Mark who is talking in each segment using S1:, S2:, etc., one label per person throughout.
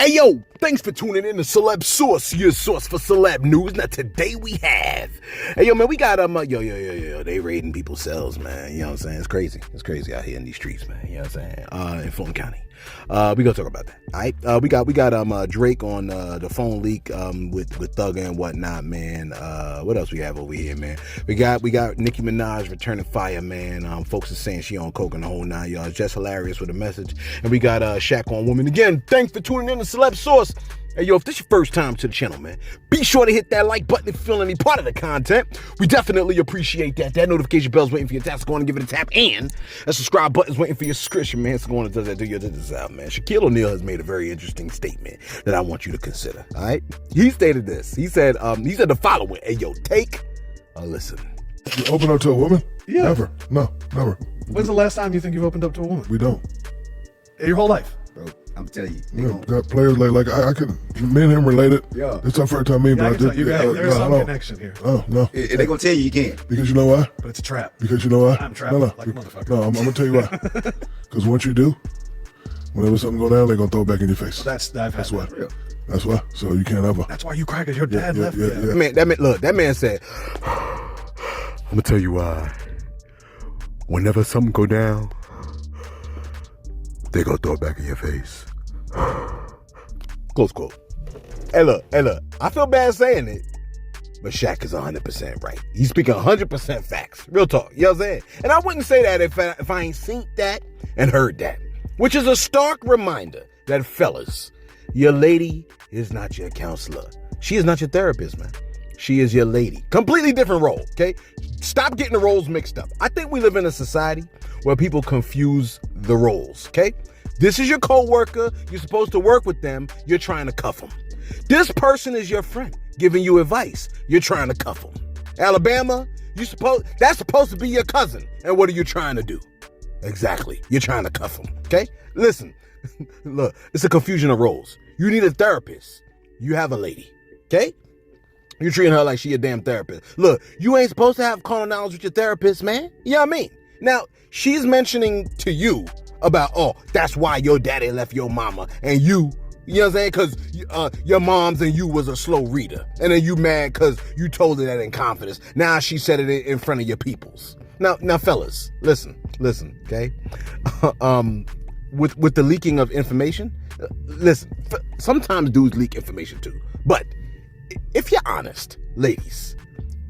S1: Hey, yo, thanks for tuning in to Celebs Source, your source for celeb news. Now, today we have, hey, yo, man, we got, they raiding people's cells, man. You know what I'm saying? It's crazy. It's crazy out here in these streets, man. You know what I'm saying? In Fulton County. We gonna talk about that, all right? We got Drake on the phone leak with Thugger and whatnot, man. What else we have over here, man? We got Nicki Minaj returning fire, man. Folks are saying she on coke and the whole nine yards. Jess Hilarious with a message, and we got Shaq on Woman. Again, thanks for tuning in to Celebs Source. Hey, yo, if this is your first time to the channel, man, be sure to hit that like button if you feel any part of the content. We definitely appreciate that. That notification bell's waiting for your tap, so go on and give it a tap. And that subscribe button's waiting for your subscription, man. So go on and do that, do this out, man. Shaquille O'Neal has made a very interesting statement that I want you to consider, all right? He stated this. He said the following. Hey, yo, take a listen.
S2: You open up to a woman?
S3: Yeah.
S2: Never. No, never.
S3: When's the last time you think you've opened up to a woman?
S2: We don't.
S3: Your whole life?
S4: Bro, I'm telling you.
S2: You know, got players like I could, me and him related.
S4: Yeah.
S2: It's our first time meeting,
S3: Yeah, I
S2: but
S3: can tell you there's some connection here.
S2: Oh, no.
S4: They're going to tell you can't.
S2: Because you know why?
S3: But it's a trap.
S2: Because you know why?
S3: I'm trapped
S2: No,
S3: like a motherfucker.
S2: No, I'm going to tell you why. Because once you do, whenever something go down, they're going to throw it back in your face.
S3: Well, that's
S2: why.
S3: that.
S2: That's why. So you can't ever.
S3: That's why you crackers. Your dad left you.
S2: Yeah.
S1: Man, that man said, I'm gonna tell you why. Whenever something go down, they gonna throw it back in your face. Close quote. Hey look, I feel bad saying it, but Shaq is 100% right. He's speaking 100% facts. Real talk, you know what I'm saying? And I wouldn't say that if I ain't seen that and heard that. Which is a stark reminder that, fellas, your lady is not your counselor. She is not your therapist, man. She is your lady. Completely different role, okay? Stop getting the roles mixed up. I think we live in a society where people confuse the roles, okay? This is your co-worker. You're supposed to work with them. You're trying to cuff them. This person is your friend giving you advice. You're trying to cuff them. Alabama, that's supposed to be your cousin. And what are you trying to do? Exactly. You're trying to cuff them, okay? Listen, look, it's a confusion of roles. You need a therapist. You have a lady, okay? You're treating her like she a damn therapist. Look, you ain't supposed to have carnal knowledge with your therapist, man. You know what I mean? Now, she's mentioning to you about, oh, that's why your daddy left your mama and you know what I'm saying? Because your mom's and you was a slow reader. And then you mad because you told her that in confidence. Now she said it in front of your peoples. Now, fellas, listen, okay? With the leaking of information, listen, sometimes dudes leak information too. But if you're honest, ladies,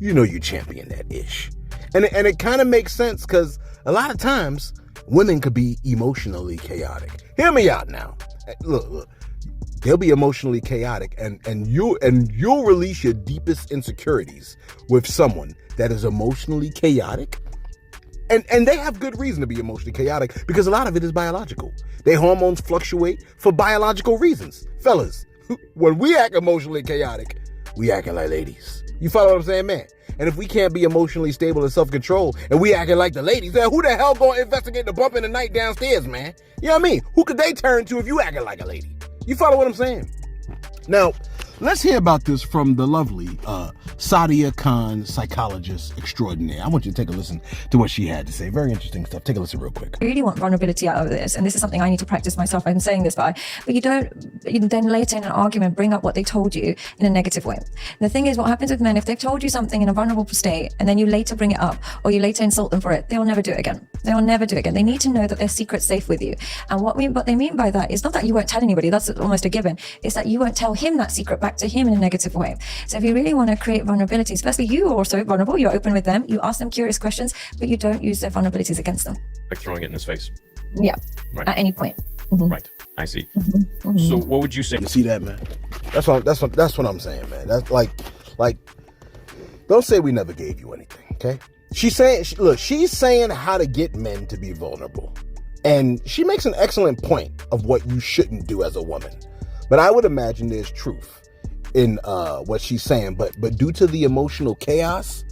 S1: you know you champion that ish. And it kind of makes sense because a lot of times women could be emotionally chaotic. Hear me out now. Look, they'll be emotionally chaotic and you'll release your deepest insecurities with someone that is emotionally chaotic. And they have good reason to be emotionally chaotic because a lot of it is biological. Their hormones fluctuate for biological reasons. Fellas, when we act emotionally chaotic, we acting like ladies. You follow what I'm saying, man? And if we can't be emotionally stable and self-control and we acting like the ladies, then who the hell gonna investigate the bump in the night downstairs, man? You know what I mean? Who could they turn to if you acting like a lady? You follow what I'm saying? Now, let's hear about this from the lovely Sadia Khan, psychologist extraordinaire. I want you to take a listen to what she had to say. Very interesting stuff. Take a listen real quick.
S5: I really want vulnerability out of this, and this is something I need to practice myself. I'm saying this, but you then later in an argument bring up what they told you in a negative way. The thing is, what happens with men, if they've told you something in a vulnerable state and then you later bring it up or you later insult them for it, they'll never do it again. They will never do it again. They need to know that their secret's safe with you. And what they mean by that is not that you won't tell anybody, that's almost a given. It's that you won't tell him that secret back to him in a negative way. So if you really want to create vulnerabilities, firstly, you are also vulnerable, you're open with them, you ask them curious questions, but you don't use their vulnerabilities against them.
S6: Like throwing it in his face.
S5: Yeah,
S6: right.
S5: At any point.
S6: Right, I see. So what would you say?
S1: You see that, man? That's what I'm saying, man. That's like, don't say we never gave you anything, okay? She's saying how to get men to be vulnerable. And she makes an excellent point of what you shouldn't do as a woman. But I would imagine there's truth in what she's saying. But due to the emotional chaos,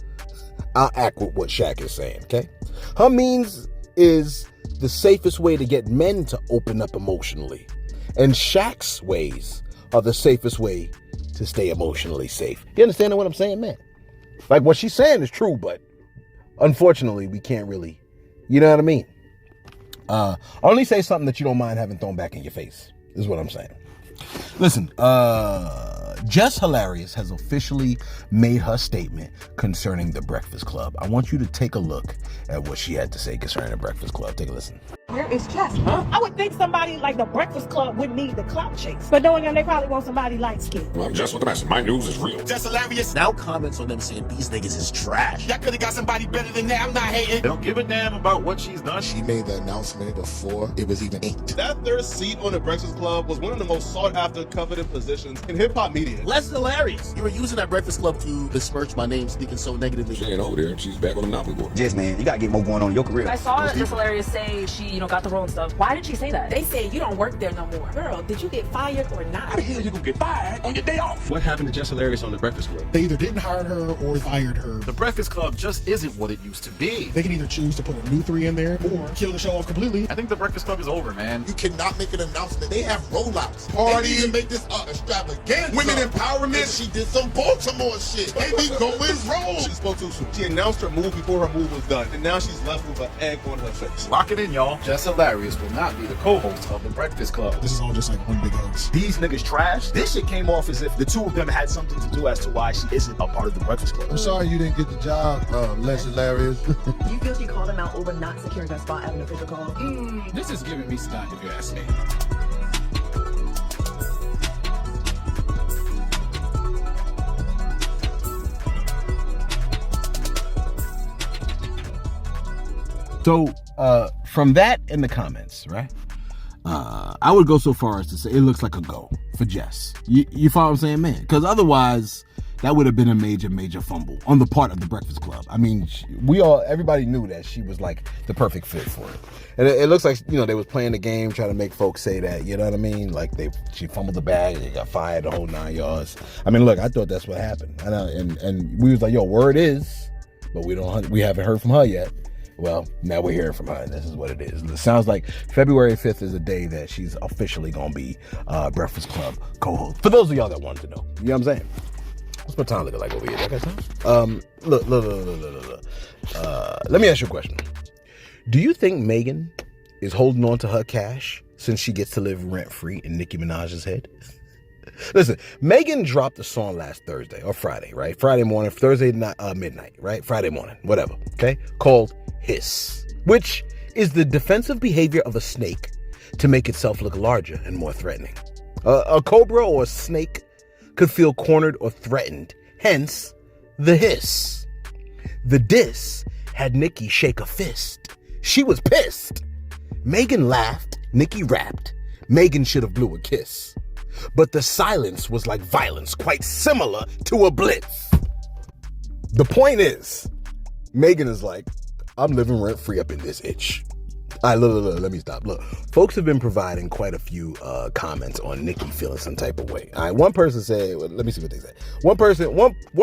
S1: I'll act with what Shaq is saying, okay? Her means is the safest way to get men to open up emotionally. And Shaq's ways are the safest way to stay emotionally safe. You understand what I'm saying, man? Like, what she's saying is true, but unfortunately, we can't really, you know what I mean? Only say something that you don't mind having thrown back in your face, is what I'm saying. Listen, Jess Hilarious has officially made her statement concerning the Breakfast Club. I want you to take a look at what she had to say concerning the Breakfast Club. Take a listen.
S7: Where is Jess? Huh? I would think somebody like the Breakfast Club would need the clout chase. But knowing them, they probably want somebody light skinned.
S8: Well, I'm just with the message. My news is real.
S9: Jess Hilarious
S10: now comments on them saying these niggas is trash.
S9: Y'all could have got somebody better than that. I'm not hating.
S8: They don't give a damn about what she's done.
S2: She made the announcement before it was even inked.
S11: That third seat on the Breakfast Club was one of the most sought after coveted positions in hip hop media.
S10: Jess Hilarious. You were using that Breakfast Club to besmirch my name, speaking so negatively.
S8: She ain't over there. She's back on the Monopoly board.
S4: Jess, man, you gotta get more going on in your career.
S12: I saw Jess Hilarious say she, got the role and stuff. Why did she say that?
S7: They said you don't work there no more. Girl, did you get fired or not?
S8: How the hell you gonna get fired on your day off?
S3: What happened to Jess Hilarious on the Breakfast Club?
S2: They either didn't hire her or fired her.
S10: The Breakfast Club just isn't what it used to be.
S2: They can either choose to put a new 3 in there or kill the show off completely.
S8: I think the Breakfast Club is over, man.
S9: You cannot make an announcement. They have rollouts. Party and make this extravaganza. Women empowerment. She did some Baltimore shit. They be going rogue.
S11: She spoke too soon. She announced her move before her move was done, and now she's left with an egg on her face.
S8: Lock it in, y'all. Jess Hilarious will not be the co-host of the Breakfast Club.
S2: This is all just like one big hoax.
S10: These niggas trash. This shit came off as if the two of them had something to do as to why she isn't a part of the Breakfast Club.
S2: I'm sorry you didn't get the job, Les Hilarious.
S7: Do you feel she called them out over not securing that spot at an official call?
S8: This is giving me snot, if you ask me.
S1: So, from that in the comments, right? I would go so far as to say it looks like a go for Jess. You follow what I'm saying, man? Because otherwise, that would have been a major fumble on the part of the Breakfast Club. I mean, everybody knew that she was like the perfect fit for it. And it looks like, they was playing the game, trying to make folks say that, you know what I mean? Like she fumbled the bag, they got fired, the whole 9 yards. I mean, look, I thought that's what happened. And we was like, yo, word is, but we haven't heard from her yet. Well, now we're hearing from her, and this is what it is. It sounds like February 5th is the day that she's officially going to be Breakfast Club co-host. For those of y'all that wanted to know. You know what I'm saying? What's my time looking like over here? That got time? Look. Let me ask you a question. Do you think Megan is holding on to her cash since she gets to live rent-free in Nicki Minaj's head? Listen, Megan dropped a song last Thursday or Friday, right? Friday morning, Thursday night, midnight, right? Friday morning, whatever, okay? Called Hiss, which is the defensive behavior of a snake to make itself look larger and more threatening. A cobra or a snake could feel cornered or threatened, hence the hiss. The diss had Nicki shake a fist. She was pissed. Megan laughed, Nicki rapped. Megan should have blew a kiss. But the silence was like violence, quite similar to a blitz. The point is, Megan is like, I'm living rent free up in this itch. All right, look, let me stop. Look, folks have been providing quite a few comments on Nicki feeling some type of way. All right, one person said, let me see what they said. One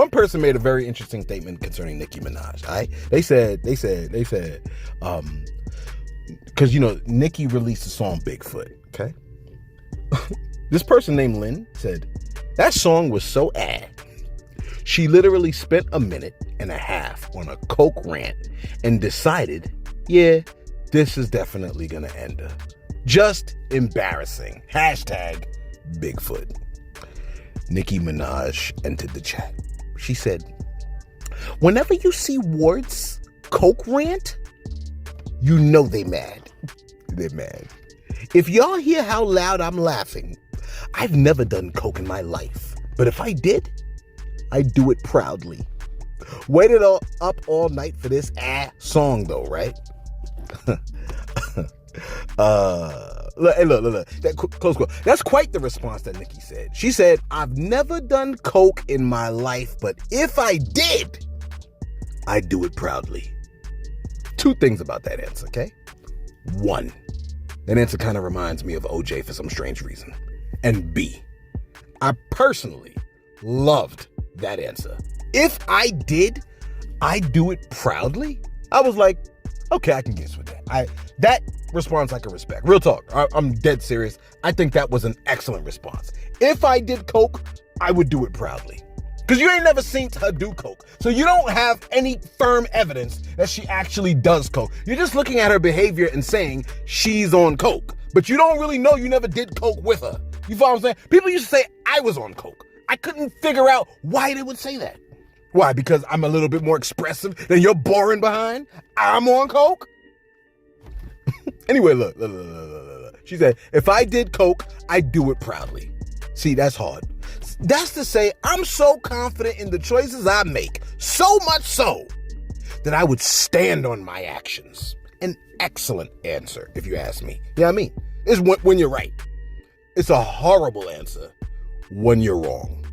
S1: person made a very interesting statement concerning Nicki Minaj. All right, they said, because Nicki released the song Bigfoot. Okay, this person named Lynn said that song was so ad. She literally spent a minute and a half on a coke rant and decided, yeah, this is definitely gonna end her. Just embarrassing. Hashtag Bigfoot. Nicki Minaj entered the chat. She said, whenever you see words coke rant, you know they mad. They're mad. If y'all hear how loud I'm laughing, I've never done coke in my life. But if I did, I'd do it proudly. Waited up all night for this song though, right? Look. Close quote. That's quite the response that Nicki said. She said, I've never done coke in my life, but if I did, I'd do it proudly. Two things about that answer, okay? One, that answer kind of reminds me of OJ for some strange reason. And B, I personally loved that answer. If I did, I'd do it proudly. I was like, okay, I can guess with that. That responds like a respect. Real talk. I'm dead serious. I think that was an excellent response. If I did coke, I would do it proudly. Because you ain't never seen her do coke. So you don't have any firm evidence that she actually does coke. You're just looking at her behavior and saying she's on coke. But you don't really know, you never did coke with her. You follow what I'm saying? People used to say I was on coke. I couldn't figure out why they would say that. Why? Because I'm a little bit more expressive than you're boring behind? I'm on coke? Anyway, look. She said, if I did coke, I'd do it proudly. See, that's hard. That's to say, I'm so confident in the choices I make, so much so, that I would stand on my actions. An excellent answer, if you ask me. You know what I mean? It's when you're right. It's a horrible answer when you're wrong.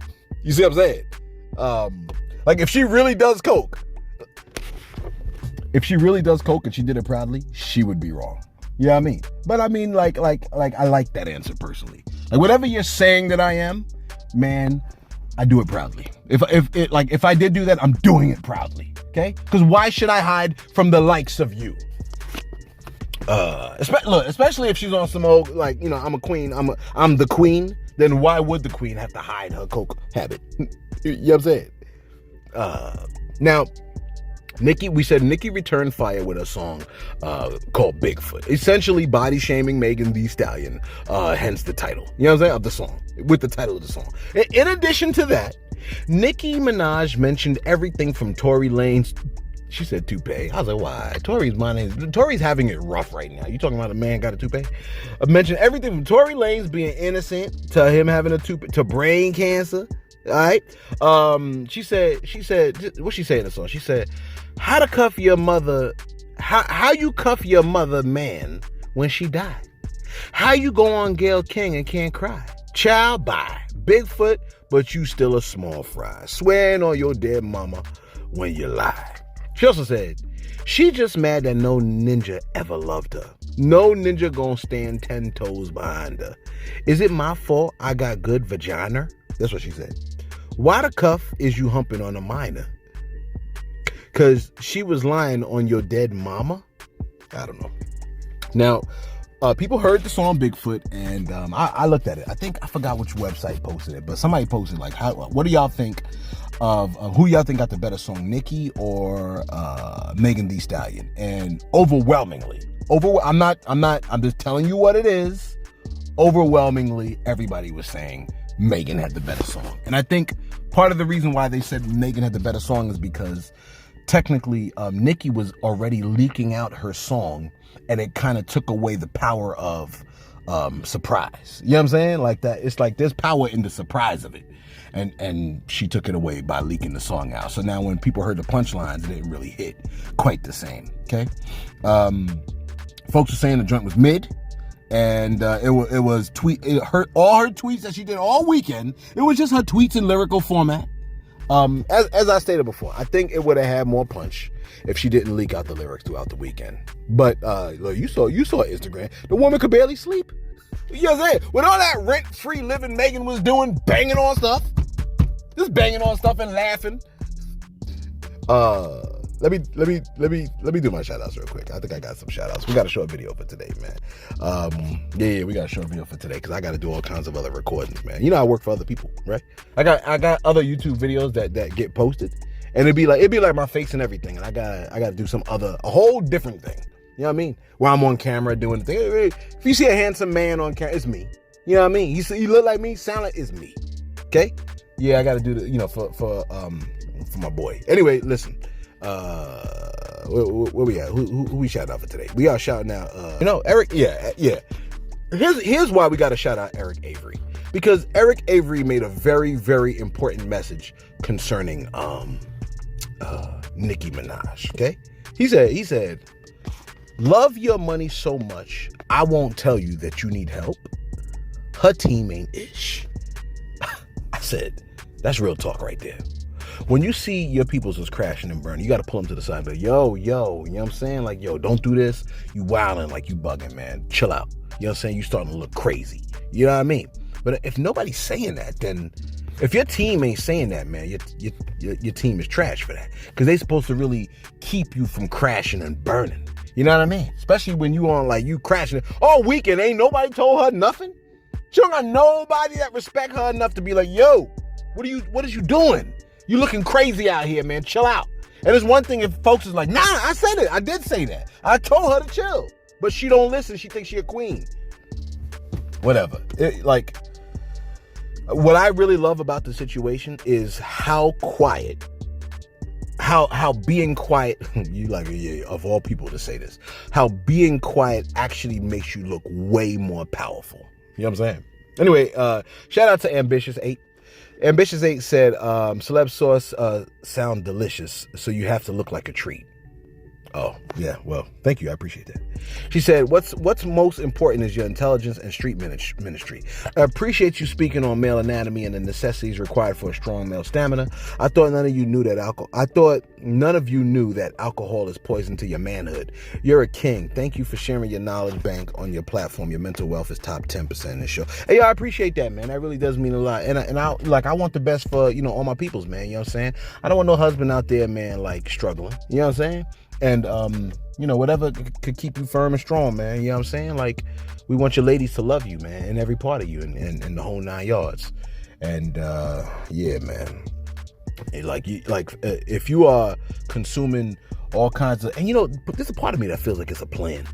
S1: You see what I'm saying? Like if she really does coke, and she did it proudly, she would be wrong. You know what I mean? But I mean, like I like that answer personally. Like whatever you're saying that I am, man, I do it proudly. If I did do that, I'm doing it proudly. Okay? Because why should I hide from the likes of you? Especially if she's on some old, like, you know, I'm a queen, I'm the queen, then why would the queen have to hide her coke habit? You know what I'm saying? Now, Nicki returned fire with a song called Bigfoot, essentially body shaming Megan Thee Stallion, hence the title, you know what I'm saying, of the song, with the title of the song. In addition to that, Nicki Minaj mentioned everything from Tory Lanez. She said toupee. I was like, why? Tory's having it rough right now. You talking about a man got a toupee? I mentioned everything from Tory Lanez being innocent to him having a toupee to brain cancer. All right. She said, what'd she say in the song? She said, how to cuff your mother, how you cuff your mother, man, when she died? How you go on Gayle King and can't cry? Child, bye. Bigfoot, but you still a small fry. Swearing on your dead mama when you lie. She also said, she just mad that no ninja ever loved her. No ninja gonna stand 10 toes behind her. Is it my fault I got good vagina? That's what she said. Why the cuff is you humping on a minor? Because she was lying on your dead mama? I don't know. Now, people heard the song Bigfoot, and I looked at it. I forgot which website posted it, but somebody posted, like, what do y'all think of who y'all think got the better song, Nicki or Megan Thee Stallion? And overwhelmingly, I'm just telling you what it is. Overwhelmingly, everybody was saying Megan had the better song. And I think part of the reason why they said Megan had the better song is because technically Nicki was already leaking out her song, and it kind of took away the power of surprise. You know what I'm saying? Like that. It's like there's power in the surprise of it. And she took it away by leaking the song out. So now when people heard the punchlines, it didn't really hit quite the same. Okay. Folks were saying the joint was mid. And it was all her tweets that she did all weekend. It was just her tweets in lyrical format. As I stated before, I think it would have had more punch if she didn't leak out the lyrics throughout the weekend. But look, you saw Instagram. The woman could barely sleep. You know what I'm saying? With all that rent-free living Megan was doing, banging on stuff, just banging on stuff and laughing. Let me do my shout outs real quick. I think I got some shout outs. We got a short video for today, man. We got a short video for today because I got to do all kinds of other recordings, man. You know, I work for other people, right? I got other YouTube videos that get posted, and it'd be like my face and everything, and I gotta do a whole different thing. You know what I mean? Where I'm on camera doing the thing. If you see a handsome man on camera, it's me. You know what I mean? You look like me, sound like it's me. Okay? Yeah, I gotta do the for my boy. Anyway, listen. Where we at? Who we shouting out for today? We are shouting out Eric. Yeah. Here's why we gotta shout out Eric Avery. Because Eric Avery made a very, very important message concerning Nicki Minaj. Okay? He said, love your money so much, I won't tell you that you need help. Her team ain't ish. I said, that's real talk right there. When you see your peoples is crashing and burning, you got to pull them to the side. But yo, you know what I'm saying? Like, yo, don't do this. You wilding like you bugging, man. Chill out. You know what I'm saying? You starting to look crazy. You know what I mean? But if nobody's saying that, then if your team ain't saying that, man, your team is trash for that. Because they supposed to really keep you from crashing and burning. You know what I mean? Especially when you on, like, you crashing all weekend. Ain't nobody told her nothing. She don't got nobody that respect her enough to be like, yo, what is you doing? You looking crazy out here, man. Chill out. And it's one thing if folks is like, nah, I said it. I did say that. I told her to chill. But she don't listen. She thinks she a queen. Whatever. What I really love about the situation is how quiet, how being quiet, you like, yeah, of all people to say this, how being quiet actually makes you look way more powerful. You know what I'm saying? Anyway, shout out to Ambitious8. Ambitious8 said, Celebs Source sound delicious, so you have to look like a treat. Oh, yeah, well, thank you. I appreciate that. She said, what's most important is your intelligence and street ministry. I appreciate you speaking on male anatomy and the necessities required for a strong male stamina. I thought none of you knew that alcohol is poison to your manhood. You're a king. Thank you for sharing your knowledge bank on your platform. Your mental wealth is top 10% in the show. Hey, I appreciate that, man. That really does mean a lot. And I want the best for, all my peoples, man. You know what I'm saying? I don't want no husband out there, man, like struggling. You know what I'm saying? And, whatever could keep you firm and strong, man. You know what I'm saying? Like, we want your ladies to love you, man, and every part of you and the whole 9 yards. And, yeah, man. If you are consuming all kinds of, but there's a part of me that feels like it's a plan.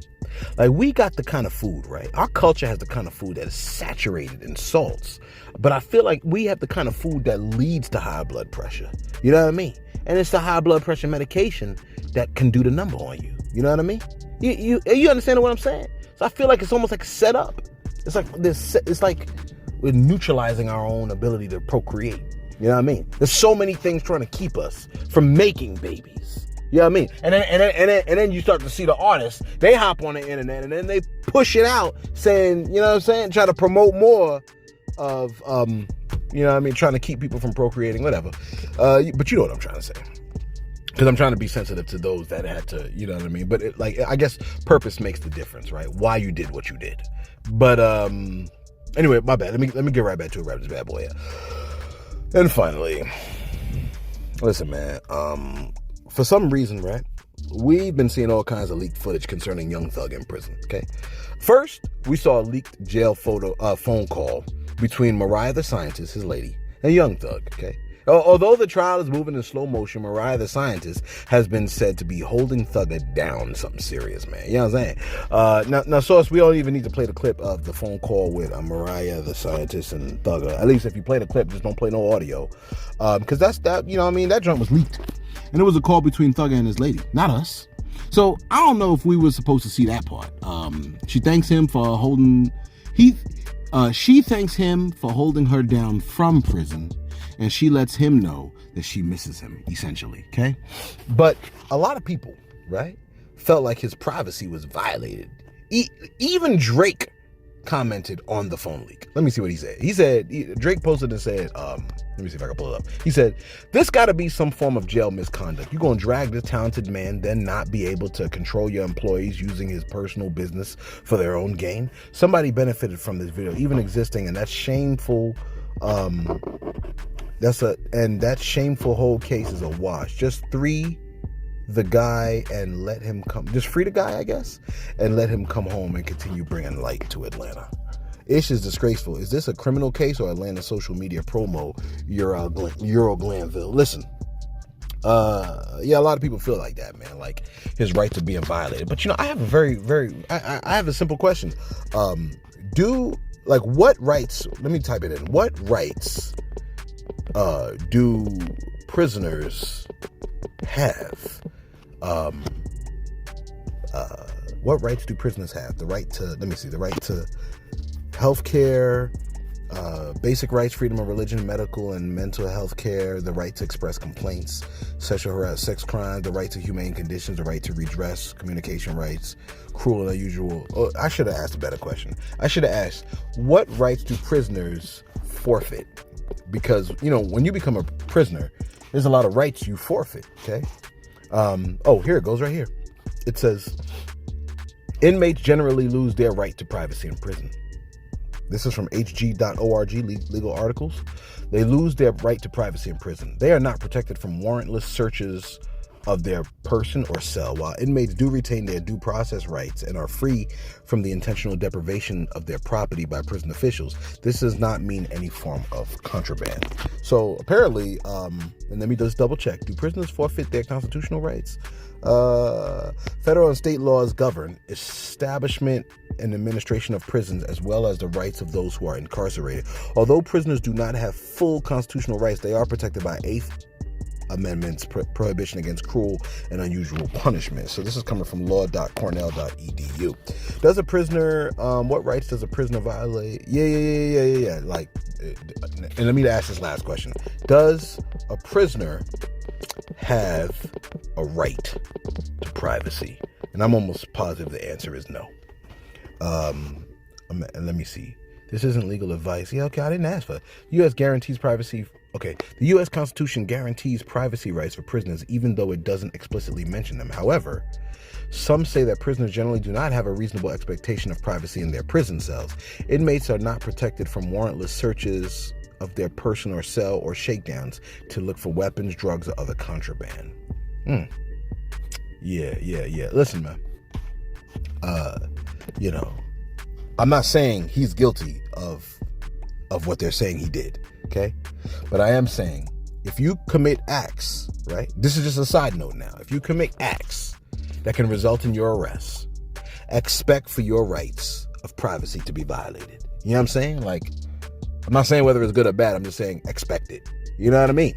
S1: Like, we got the kind of food, right? Our culture has the kind of food that is saturated in salts. But I feel like we have the kind of food that leads to high blood pressure. You know what I mean? And it's the high blood pressure medication that can do the number on you. You know what I mean? You understand what I'm saying? So I feel like it's almost like set up. It's like this. It's like we're neutralizing our own ability to procreate. You know what I mean? There's so many things trying to keep us from making babies. You know what I mean? And then you start to see the artists. They hop on the internet and then they push it out, saying, you know what I'm saying, try to promote more of you know what I mean, trying to keep people from procreating, whatever. But you know what I'm trying to say. Because I'm trying to be sensitive to those that had to, you know what I mean? But I guess purpose makes the difference, right? Why you did what you did. But anyway, my bad. Let me get right back to it. Wrap this bad boy up. And finally, listen, man. For some reason, right? We've been seeing all kinds of leaked footage concerning Young Thug in prison. Okay. First, we saw a leaked jail phone call between Mariah the Scientist, his lady, and Young Thug. Okay. Although the trial is moving in slow motion, Mariah the Scientist has been said to be holding Thugger down something serious, man. You know what I'm saying? Now, Source, we don't even need to play the clip of the phone call with Mariah the Scientist and Thugger. At least if you play the clip, just don't play no audio. Because that, you know what I mean? That joint was leaked. And it was a call between Thugger and his lady, not us. So I don't know if we were supposed to see that part. She thanks him for holding... She thanks him for holding her down from prison. And she lets him know that she misses him, essentially, okay? But a lot of people, right, felt like his privacy was violated. Even Drake commented on the phone leak. Let me see what he said. Drake posted and said, let me see if I can pull it up. He said, this got to be some form of jail misconduct. You're going to drag this talented man, then not be able to control your employees using his personal business for their own gain. Somebody benefited from this video, even existing, and that's shameful. That shameful whole case is a wash. Just free the guy and let him come. Just free the guy, I guess, and let him come home and continue bringing light to Atlanta. Ish is disgraceful. Is this a criminal case or Atlanta social media promo? Euro Glanville. Listen, yeah, a lot of people feel like that, man. Like his rights are being violated. But I have a I have a simple question. What rights? Let me type it in. What rights do prisoners have? What rights do prisoners have? The right to, the right to health care, basic rights, freedom of religion, medical and mental health care, the right to express complaints, sexual harassment, sex crimes, the right to humane conditions, the right to redress, communication rights, cruel and unusual. Oh, I should have asked a better question. I should have asked, what rights do prisoners forfeit? Because, when you become a prisoner, there's a lot of rights you forfeit, okay? Here it goes right here. It says, inmates generally lose their right to privacy in prison. This is from hg.org, legal articles. They lose their right to privacy in prison. They are not protected from warrantless searches of their person or cell, while inmates do retain their due process rights and are free from the intentional deprivation of their property by prison officials. This does not mean any form of contraband. So apparently, and let me just double check, do prisoners forfeit their constitutional rights? Federal and state laws govern establishment and administration of prisons, as well as the rights of those who are incarcerated. Although prisoners do not have full constitutional rights, they are protected by 8th Amendment's prohibition against cruel and unusual punishment. So this is coming from law.cornell.edu. Does a prisoner, what rights does a prisoner violate? Yeah. Like, and let me ask this last question. Does a prisoner have a right to privacy? And I'm almost positive the answer is no. And let me see. This isn't legal advice. Yeah, okay, I didn't ask for it. U.S. guarantees privacy. Okay, the U.S. Constitution guarantees privacy rights for prisoners, even though it doesn't explicitly mention them. However, some say that prisoners generally do not have a reasonable expectation of privacy in their prison cells. Inmates are not protected from warrantless searches of their person or cell or shakedowns to look for weapons, drugs, or other contraband. Yeah. Listen, man. I'm not saying he's guilty of what they're saying he did, okay? But I am saying, if you commit acts, right? This is just a side note now. If you commit acts that can result in your arrest, expect for your rights of privacy to be violated. You know what I'm saying? Like, I'm not saying whether it's good or bad. I'm just saying expect it. You know what I mean?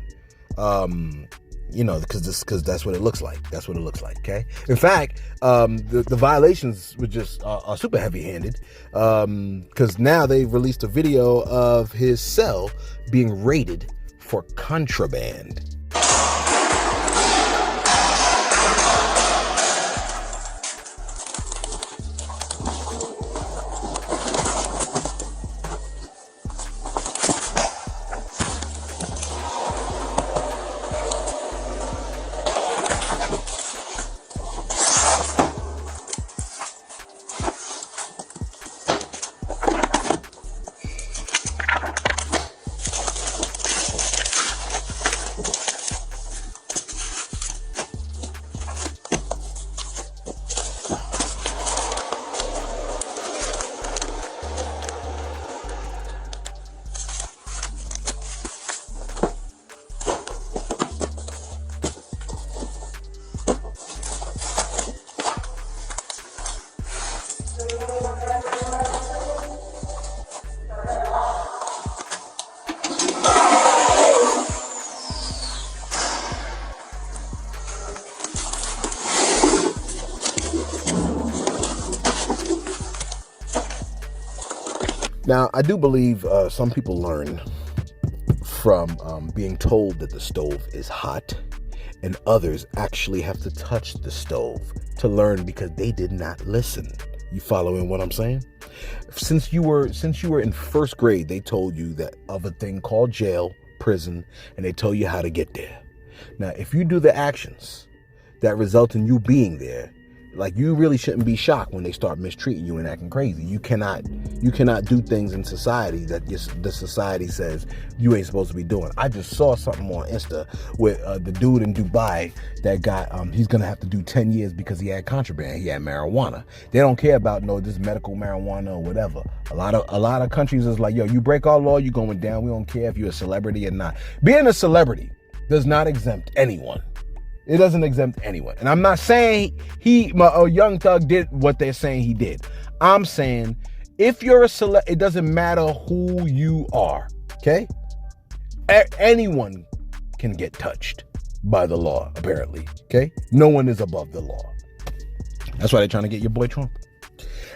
S1: Because that's what it looks like. That's what it looks like, okay? In fact, the violations were just are super heavy-handed because now they've released a video of his cell being raided for contraband. Now, I do believe some people learn from being told that the stove is hot, and others actually have to touch the stove to learn because they did not listen. You following what I'm saying? Since you were in first grade, they told you that of a thing called jail, prison, and they told you how to get there. Now, if you do the actions that result in you being there, like, you really shouldn't be shocked when they start mistreating you and acting crazy. You cannot do things in society that the society says you ain't supposed to be doing. I just saw something on Insta with the dude in Dubai that got he's gonna have to do 10 years because he had contraband. He had marijuana. They don't care about this medical marijuana or whatever. A lot of countries is like, yo, you break our law, you going down. We don't care if you're a celebrity or not. Being a celebrity does not exempt anyone. It doesn't exempt anyone. And I'm not saying Young Thug did what they're saying he did. I'm saying if you're a celeb, it doesn't matter who you are, okay? Anyone can get touched by the law, apparently, okay? No one is above the law. That's why they're trying to get your boy Trump.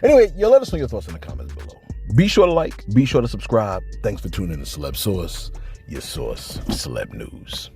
S1: Anyway, let us know your thoughts in the comments below. Be sure to like, be sure to subscribe. Thanks for tuning in to Celebs Source, your source of celeb news.